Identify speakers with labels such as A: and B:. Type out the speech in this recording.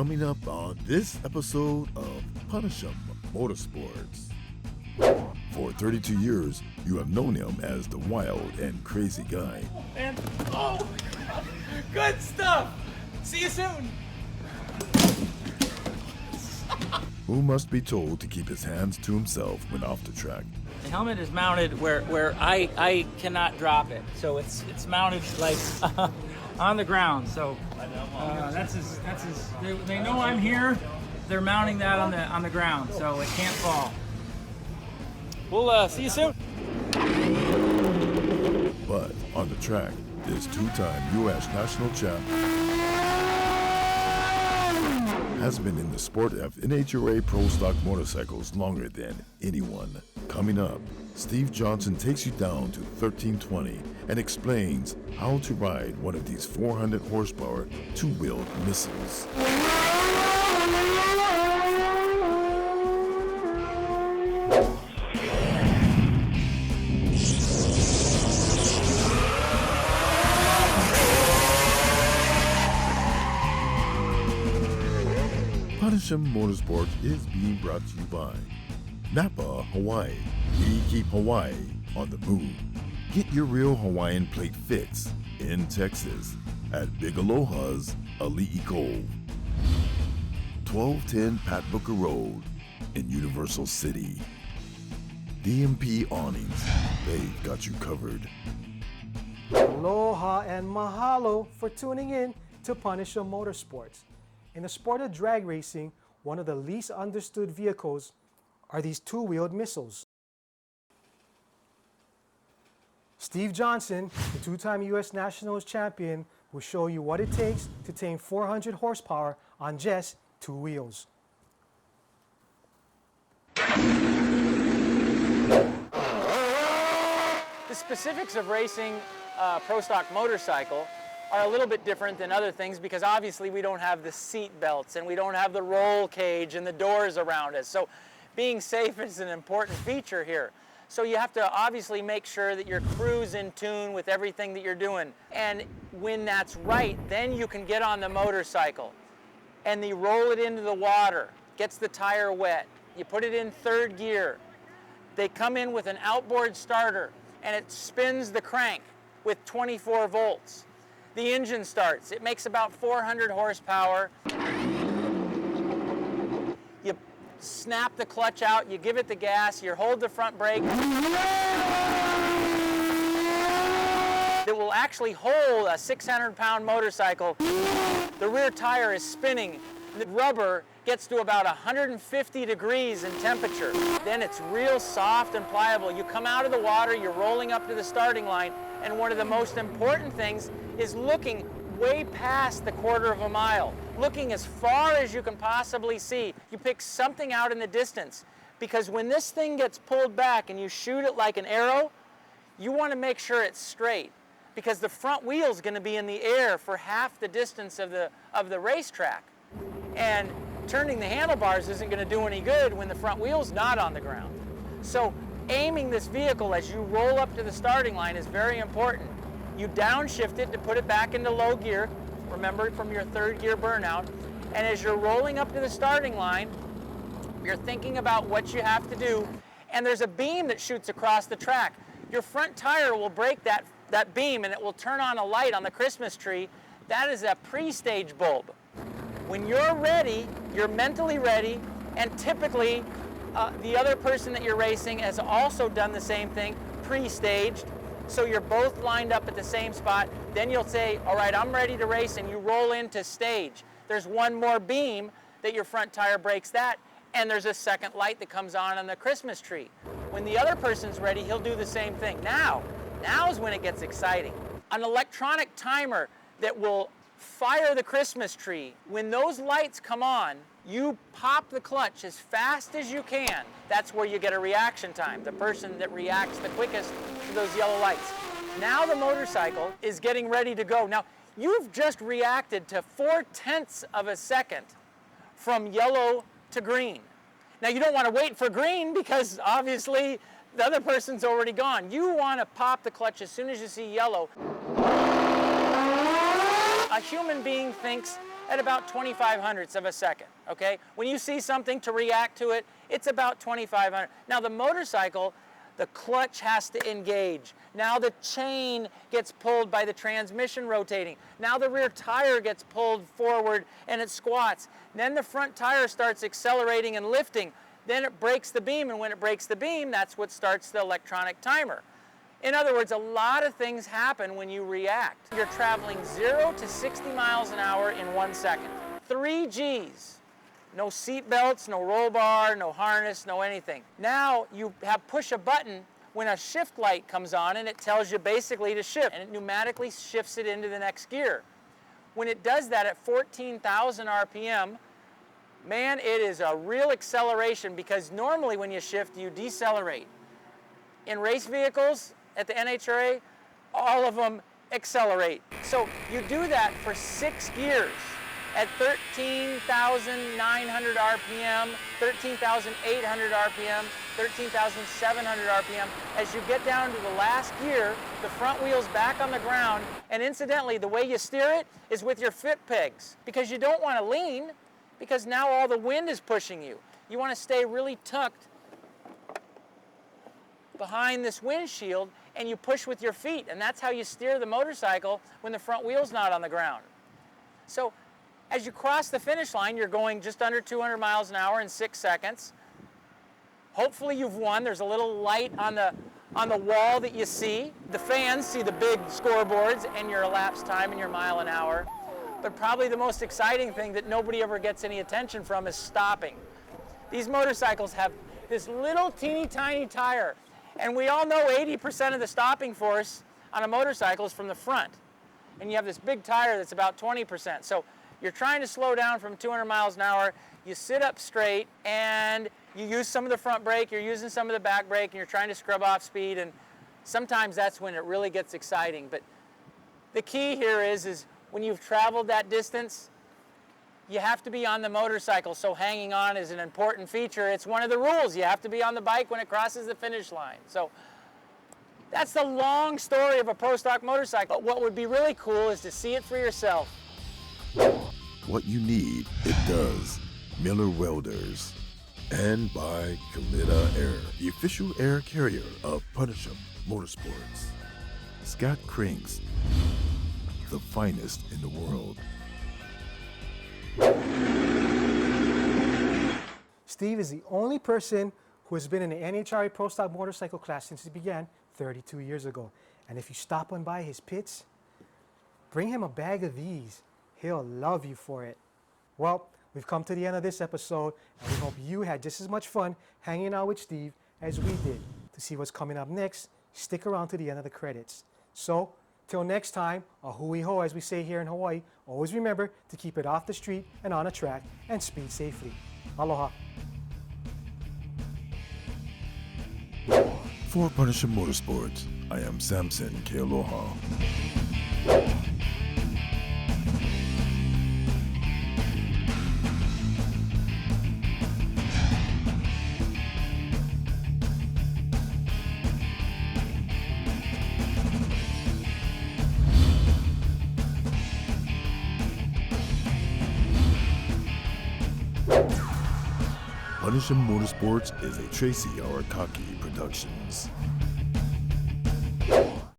A: Coming up on this episode of PunishUM Motorsports. For 32 years, you have known him as the wild and crazy guy.
B: And oh, good stuff. See you soon.
A: Who must be told to keep his hands to himself when off the track.
B: The helmet is mounted where I cannot drop it, so it's mounted like on the ground. So they know I'm here. They're mounting that on the ground, so it can't fall. We'll see you soon.
A: But on the track, this two-time U.S. national champ has been in the sport of NHRA Pro Stock Motorcycles longer than anyone. Coming up, Steve Johnson takes you down to 1320 and explains how to ride one of these 400 horsepower two-wheeled missiles. PunishUM Motorsports is being brought to you by Napa, Hawaii. We keep Hawaii on the move. Get your real Hawaiian plate fits in Texas at Big Aloha's Ali'i Cove. 1210 Pat Booker Road in Universal City. DMP Awnings, they've got you covered.
C: Aloha and mahalo for tuning in to PunishUM Motorsports. In the sport of drag racing, one of the least understood vehicles are these two-wheeled missiles. Steve Johnson, the two-time U.S. Nationals champion, will show you what it takes to tame 400 horsepower on just two wheels.
B: The specifics of racing a pro stock motorcycle are a little bit different than other things because obviously we don't have the seat belts and we don't have the roll cage and the doors around us. So being safe is an important feature here. So you have to obviously make sure that your crew's in tune with everything that you're doing. And when that's right, then you can get on the motorcycle and you roll it into the water, gets the tire wet. You put it in third gear. They come in with an outboard starter and it spins the crank with 24 volts. The engine starts. It makes about 400 horsepower. You snap the clutch out, you give it the gas, you hold the front brake. That will actually hold a 600-pound motorcycle. The rear tire is spinning. The rubber gets to about 150 degrees in temperature. Then it's real soft and pliable. You come out of the water, you're rolling up to the starting line, and one of the most important things is looking way past the quarter of a mile, looking as far as you can possibly see. You pick something out in the distance, because when this thing gets pulled back and you shoot it like an arrow, you want to make sure it's straight, because the front wheel is going to be in the air for half the distance of the racetrack. And turning the handlebars isn't going to do any good when the front wheel's not on the ground. So aiming this vehicle as you roll up to the starting line is very important. You downshift it to put it back into low gear, remember from your third gear burnout, and as you're rolling up to the starting line, you're thinking about what you have to do, and there's a beam that shoots across the track. Your front tire will break that beam and it will turn on a light on the Christmas tree. That is a pre-stage bulb. When you're ready, you're mentally ready, and typically the other person that you're racing has also done the same thing, pre-staged, so you're both lined up at the same spot. Then you'll say, all right, I'm ready to race, and you roll into stage. There's one more beam that your front tire breaks that, and there's a second light that comes on the Christmas tree. When the other person's ready, he'll do the same thing. Now is when it gets exciting. An electronic timer that will fire the Christmas tree. When those lights come on, you pop the clutch as fast as you can. That's where you get a reaction time, the person that reacts the quickest to those yellow lights. Now the motorcycle is getting ready to go. Now, you've just reacted to 0.4 of a second from yellow to green. Now, you don't want to wait for green because obviously the other person's already gone. You want to pop the clutch as soon as you see yellow. A human being thinks at about 25/100ths of a second, okay? When you see something to react to it, it's about 2500. Now the motorcycle, the clutch has to engage. Now the chain gets pulled by the transmission rotating. Now the rear tire gets pulled forward and it squats. Then the front tire starts accelerating and lifting. Then it breaks the beam, and when it breaks the beam, that's what starts the electronic timer. In other words, a lot of things happen when you react. You're traveling 0 to 60 miles an hour in 1 second. 3 Gs. No seat belts, no roll bar, no harness, no anything. Now you have push a button when a shift light comes on and it tells you basically to shift, and it pneumatically shifts it into the next gear. When it does that at 14,000 RPM, man, it is a real acceleration, because normally when you shift, you decelerate. In race vehicles at the NHRA, all of them accelerate. So you do that for 6 gears at 13,900 RPM, 13,800 RPM, 13,700 RPM. As you get down to the last gear, the front wheel's back on the ground, and incidentally, the way you steer it is with your foot pegs, because you don't want to lean, because now all the wind is pushing you. You want to stay really tucked behind this windshield, and you push with your feet, and that's how you steer the motorcycle when the front wheel's not on the ground. So as you cross the finish line, you're going just under 200 miles an hour in 6 seconds. Hopefully you've won. There's a little light on the wall that you see. The fans see the big scoreboards and your elapsed time and your mile an hour. But probably the most exciting thing that nobody ever gets any attention from is stopping. These motorcycles have this little teeny tiny tire, and we all know 80% of the stopping force on a motorcycle is from the front. And you have this big tire that's about 20%. So you're trying to slow down from 200 miles an hour, you sit up straight, and you use some of the front brake, you're using some of the back brake, and you're trying to scrub off speed, and sometimes that's when it really gets exciting. But the key here is when you've traveled that distance, you have to be on the motorcycle, so hanging on is an important feature. It's one of the rules. You have to be on the bike when it crosses the finish line. So that's the long story of a Pro Stock motorcycle. But what would be really cool is to see it for yourself.
A: What you need, it does. Miller Welders. And by Kalitta Air, the official air carrier of PunishUM Motorsports. Scott Crinks, the finest in the world.
C: Steve is the only person who has been in the NHRA Pro Stock Motorcycle class since it began 32 years ago. And if you stop on by his pits, bring him a bag of these. He'll love you for it. Well, we've come to the end of this episode, and we hope you had just as much fun hanging out with Steve as we did. To see what's coming up next, stick around to the end of the credits. So, till next time, a hui ho, as we say here in Hawaii, always remember to keep it off the street and on a track, and speed safely. Aloha.
A: For PunishUM Motorsports, I am Samson Kealoha. PunishUM Motorsports is a Tracy Arakaki Productions.